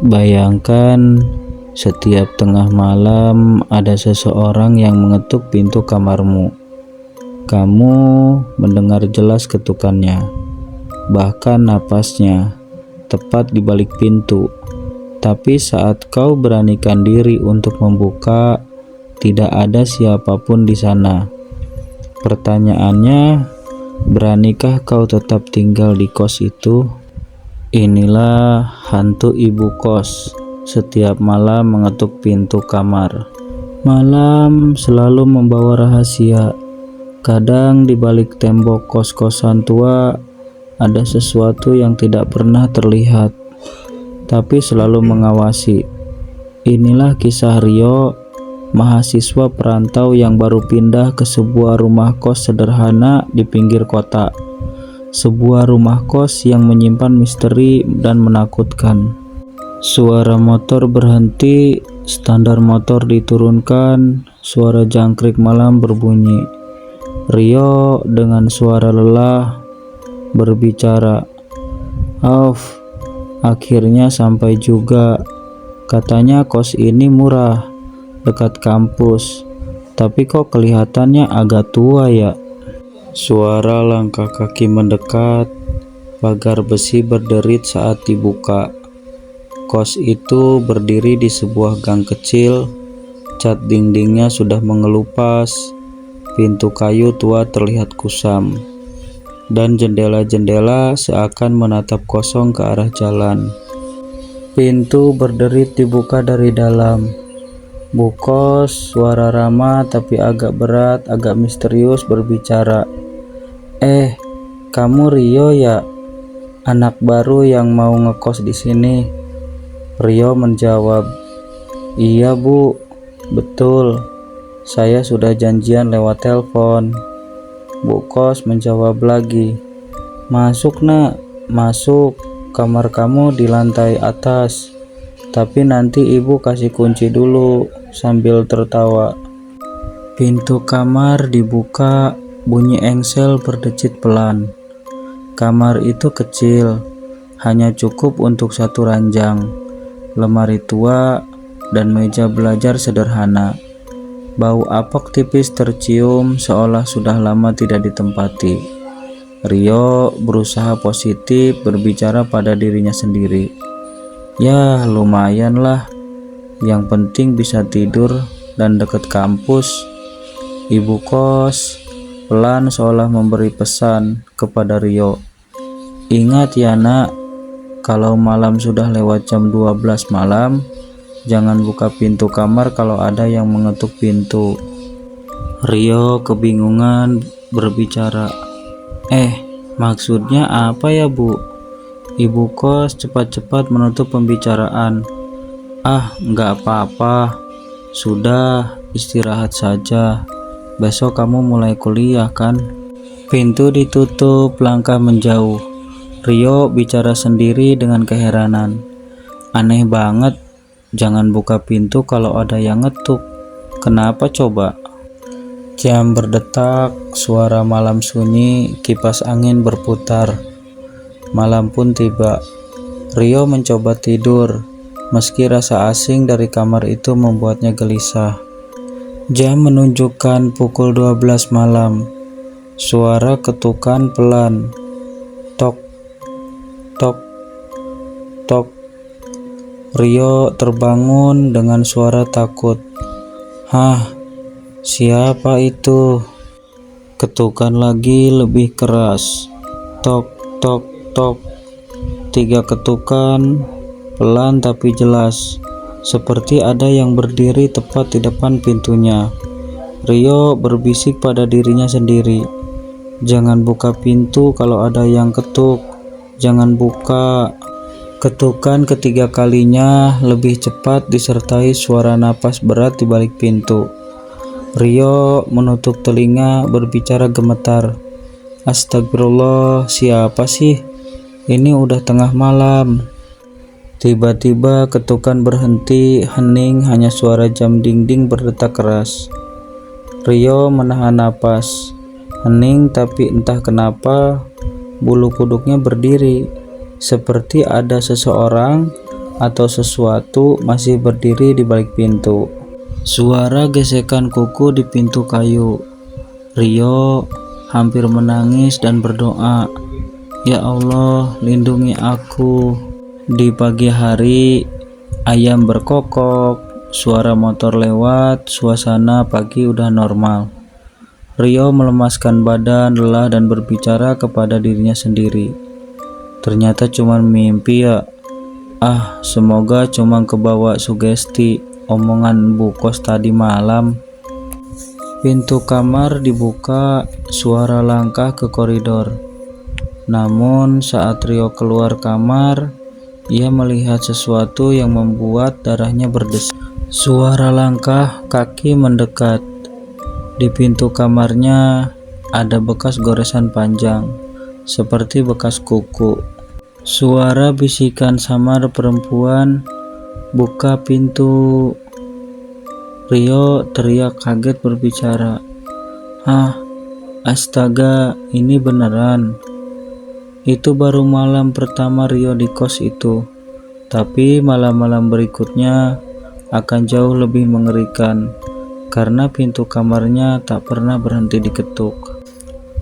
Bayangkan setiap tengah malam ada seseorang yang mengetuk pintu kamarmu. Kamu mendengar jelas ketukannya, bahkan napasnya, tepat di balik pintu. Tapi saat kau beranikan diri untuk membuka, tidak ada siapapun di sana. Pertanyaannya, beranikah kau tetap tinggal di kos itu? Inilah hantu ibu kos. Setiap malam mengetuk pintu kamar. Malam selalu membawa rahasia. Kadang di balik tembok kos-kosan tua ada sesuatu yang tidak pernah terlihat, tapi selalu mengawasi. Inilah kisah Rio, mahasiswa perantau yang baru pindah ke sebuah rumah kos sederhana di pinggir kota. Sebuah rumah kos yang menyimpan misteri dan menakutkan. Suara motor berhenti, standar motor diturunkan, suara jangkrik malam berbunyi. Rio dengan suara lelah berbicara, "Auf, akhirnya sampai juga. Katanya kos ini murah, dekat kampus. Tapi kok kelihatannya agak tua ya?" Suara langkah kaki mendekat, pagar besi berderit saat dibuka. Kos itu berdiri di sebuah gang kecil, cat dindingnya sudah mengelupas, pintu kayu tua terlihat kusam, dan jendela-jendela seakan menatap kosong ke arah jalan. Pintu berderit dibuka dari dalam. Bu kos, suara ramah tapi agak berat, agak misterius berbicara. Kamu Rio ya? Anak baru yang mau ngekos di sini?" Rio menjawab, "Iya Bu, betul. Saya sudah janjian lewat telepon." Bu kos menjawab lagi, "Masuk nak, masuk. Kamar kamu di lantai atas. Tapi nanti ibu kasih kunci dulu," sambil tertawa. Pintu kamar dibuka, bunyi engsel berdecit pelan. Kamar itu kecil, hanya cukup untuk satu ranjang, lemari tua, dan meja belajar sederhana. Bau apek tipis tercium seolah sudah lama tidak ditempati. Rio berusaha positif berbicara pada dirinya sendiri. "Ya lumayan lah, yang penting bisa tidur dan dekat kampus." Ibu kos pelan seolah memberi pesan kepada Rio. "Ingat ya nak, kalau malam sudah lewat jam 12 malam, jangan buka pintu kamar kalau ada yang mengetuk pintu." Rio kebingungan berbicara, Maksudnya apa ya Bu?" Ibu kos cepat-cepat menutup pembicaraan. Enggak apa-apa. Sudah, istirahat saja. Besok kamu mulai kuliah kan?" Pintu ditutup, langkah menjauh. Rio bicara sendiri dengan keheranan. "Aneh banget, jangan buka pintu kalau ada yang ngetuk. Kenapa coba?" Jam berdetak, suara malam sunyi, kipas angin berputar. Malam pun tiba. Rio mencoba tidur, meski rasa asing dari kamar itu membuatnya gelisah. Jam menunjukkan pukul 12 malam. Suara ketukan pelan. Tok, tok, tok. Rio terbangun dengan suara takut. Siapa itu?" Ketukan lagi lebih keras. Tok, tok, tok. 3 ketukan, pelan tapi jelas. Seperti ada yang berdiri tepat di depan pintunya. Rio berbisik pada dirinya sendiri, "Jangan buka pintu kalau ada yang ketuk. Jangan buka." Ketukan ketiga kalinya lebih cepat disertai suara napas berat di balik pintu. Rio menutup telinga berbicara gemetar, "Astagfirullah, siapa sih? Ini udah tengah malam." Tiba-tiba ketukan berhenti, hening, hanya suara jam dinding berdetak keras. Rio menahan napas, hening tapi entah kenapa bulu kuduknya berdiri, seperti ada seseorang atau sesuatu masih berdiri di balik pintu. Suara gesekan kuku di pintu kayu. Rio hampir menangis dan berdoa, "Ya Allah, lindungi aku." Di pagi hari, ayam berkokok, suara motor lewat, suasana pagi udah normal. Rio melemaskan badan lelah dan berbicara kepada dirinya sendiri. Ternyata cuma mimpi ya. Semoga cuma kebawa sugesti omongan Bu Kos tadi malam. Pintu kamar dibuka, suara langkah ke koridor. Namun saat Rio keluar kamar, ia melihat sesuatu yang membuat darahnya berdesir. Suara langkah kaki mendekat. Di pintu kamarnya ada bekas goresan panjang, seperti bekas kuku. Suara bisikan samar perempuan, "Buka pintu." Rio teriak kaget berbicara, Astaga, ini beneran." Itu baru malam pertama Rio di kos itu, tapi malam-malam berikutnya akan jauh lebih mengerikan, karena pintu kamarnya tak pernah berhenti diketuk.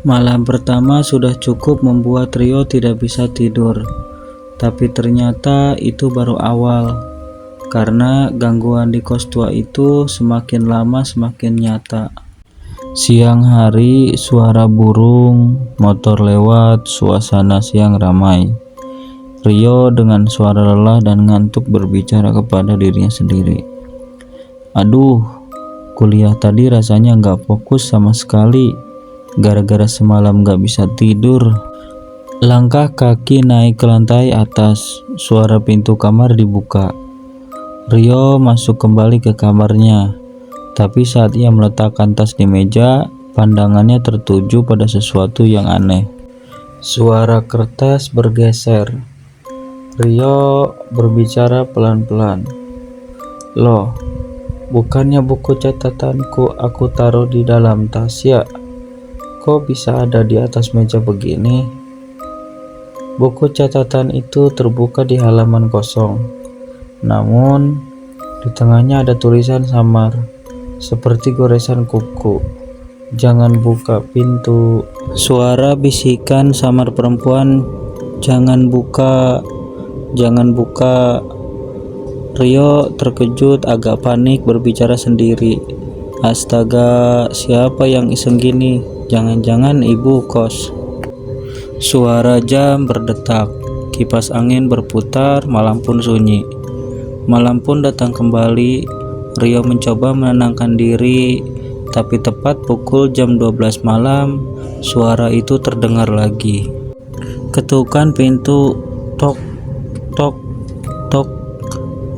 Malam pertama sudah cukup membuat Rio tidak bisa tidur, tapi ternyata itu baru awal, karena gangguan di kos tua itu semakin lama semakin nyata. Siang hari, suara burung, motor lewat, suasana siang ramai. Rio dengan suara lelah dan ngantuk berbicara kepada dirinya sendiri. "Aduh, kuliah tadi rasanya gak fokus sama sekali, gara-gara semalam gak bisa tidur." Langkah kaki naik ke lantai atas, suara pintu kamar dibuka. Rio masuk kembali ke kamarnya, tapi saat ia meletakkan tas di meja, pandangannya tertuju pada sesuatu yang aneh. Suara kertas bergeser. Rio berbicara pelan-pelan. "Loh, bukannya buku catatanku aku taruh di dalam tas ya? Kok bisa ada di atas meja begini?" Buku catatan itu terbuka di halaman kosong, namun di tengahnya ada tulisan samar, seperti goresan kuku, "Jangan buka pintu." Suara bisikan samar perempuan, "Jangan buka, jangan buka." Rio terkejut, agak panik, berbicara sendiri, "Astaga, siapa yang iseng gini? Jangan-jangan ibu kos." Suara jam berdetak, kipas angin berputar, malam pun sunyi. Malam pun datang kembali. Rio mencoba menenangkan diri, tapi tepat pukul jam 12 malam, suara itu terdengar lagi. Ketukan pintu, tok, tok, tok.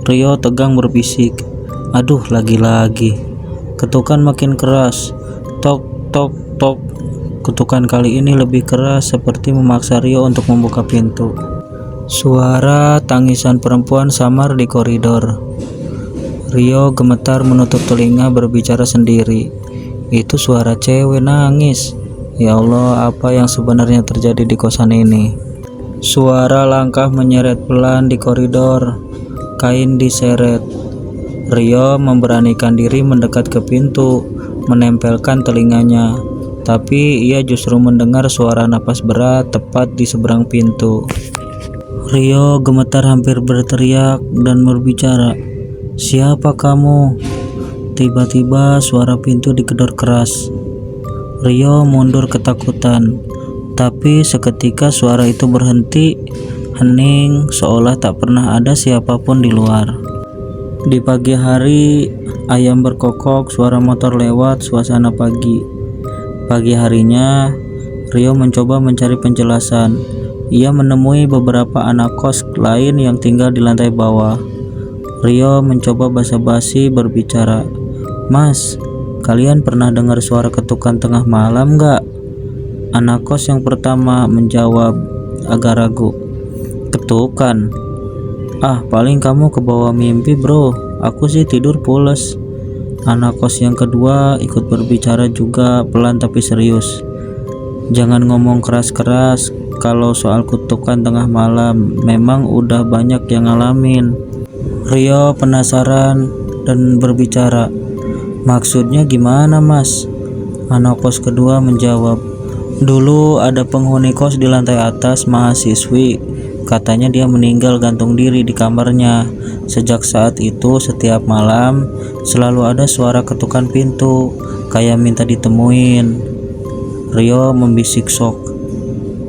Rio tegang berbisik, "Aduh, lagi-lagi." Ketukan makin keras, tok, tok, tok. Ketukan kali ini lebih keras, seperti memaksa Rio untuk membuka pintu. Suara tangisan perempuan samar di koridor. Rio gemetar menutup telinga, berbicara sendiri, "Itu suara cewek nangis. Ya Allah, apa yang sebenarnya terjadi di kosan ini?" Suara langkah menyeret pelan di koridor, kain diseret. Rio memberanikan diri mendekat ke pintu, menempelkan telinganya. Tapi ia justru mendengar suara napas berat tepat di seberang pintu. Rio gemetar, hampir berteriak dan berbicara, "Siapa kamu?" Tiba-tiba suara pintu digedor keras. Rio mundur ketakutan, tapi seketika suara itu berhenti, hening, seolah tak pernah ada siapapun di luar. Di pagi hari, ayam berkokok, suara motor lewat, suasana pagi. Pagi harinya, Rio mencoba mencari penjelasan. Ia menemui beberapa anak kos lain yang tinggal di lantai bawah. Rio mencoba basa-basi berbicara, "Mas, kalian pernah dengar suara ketukan tengah malam gak?" Anak kos yang pertama menjawab agak ragu, "Ketukan? Paling kamu kebawa mimpi bro, aku sih tidur pules." Anak kos yang kedua ikut berbicara juga, pelan tapi serius, "Jangan ngomong keras-keras, kalau soal kutukan tengah malam memang udah banyak yang ngalamin. Rio penasaran dan berbicara, "Maksudnya gimana, Mas?" Anak kos kedua menjawab, "Dulu ada penghuni kos di lantai atas, mahasiswi. Katanya dia meninggal gantung diri di kamarnya. Sejak saat itu setiap malam selalu ada suara ketukan pintu, kayak minta ditemuin." Rio membisik shock.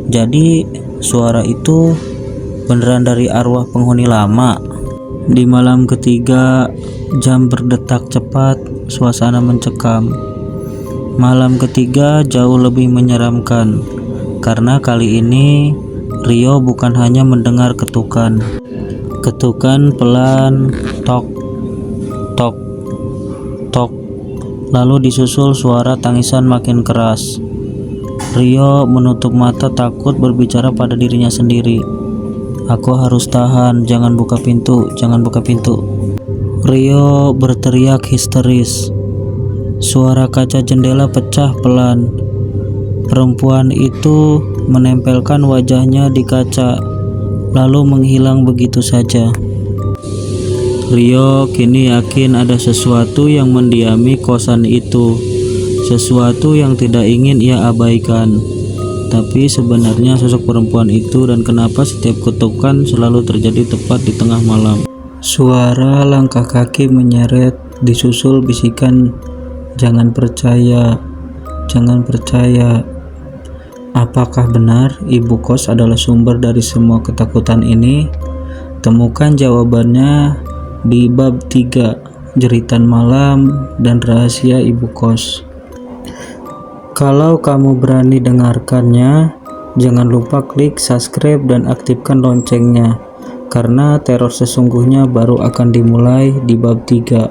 Jadi suara itu beneran dari arwah penghuni lama. Di malam ketiga, jam berdetak cepat, suasana mencekam. Malam ketiga jauh lebih menyeramkan, karena kali ini Rio bukan hanya mendengar ketukan. Ketukan pelan, tok, tok, tok, lalu disusul suara tangisan makin keras. Rio menutup mata takut berbicara pada dirinya sendiri. "Aku harus tahan, jangan buka pintu, jangan buka pintu." Rio berteriak histeris. Suara kaca jendela pecah pelan. Perempuan itu menempelkan wajahnya di kaca, lalu menghilang begitu saja. Rio kini yakin ada sesuatu yang mendiami kosan itu, sesuatu yang tidak ingin ia abaikan. Tapi sebenarnya sosok perempuan itu dan kenapa setiap ketukan selalu terjadi tepat di tengah malam. Suara langkah kaki menyeret, disusul bisikan, "Jangan percaya, jangan percaya." Apakah benar ibu kos adalah sumber dari semua ketakutan ini? Temukan jawabannya di bab 3, Jeritan Malam dan Rahasia Ibu Kos. Kalau kamu berani dengarkannya, jangan lupa klik subscribe dan aktifkan loncengnya, karena teror sesungguhnya baru akan dimulai di bab 3.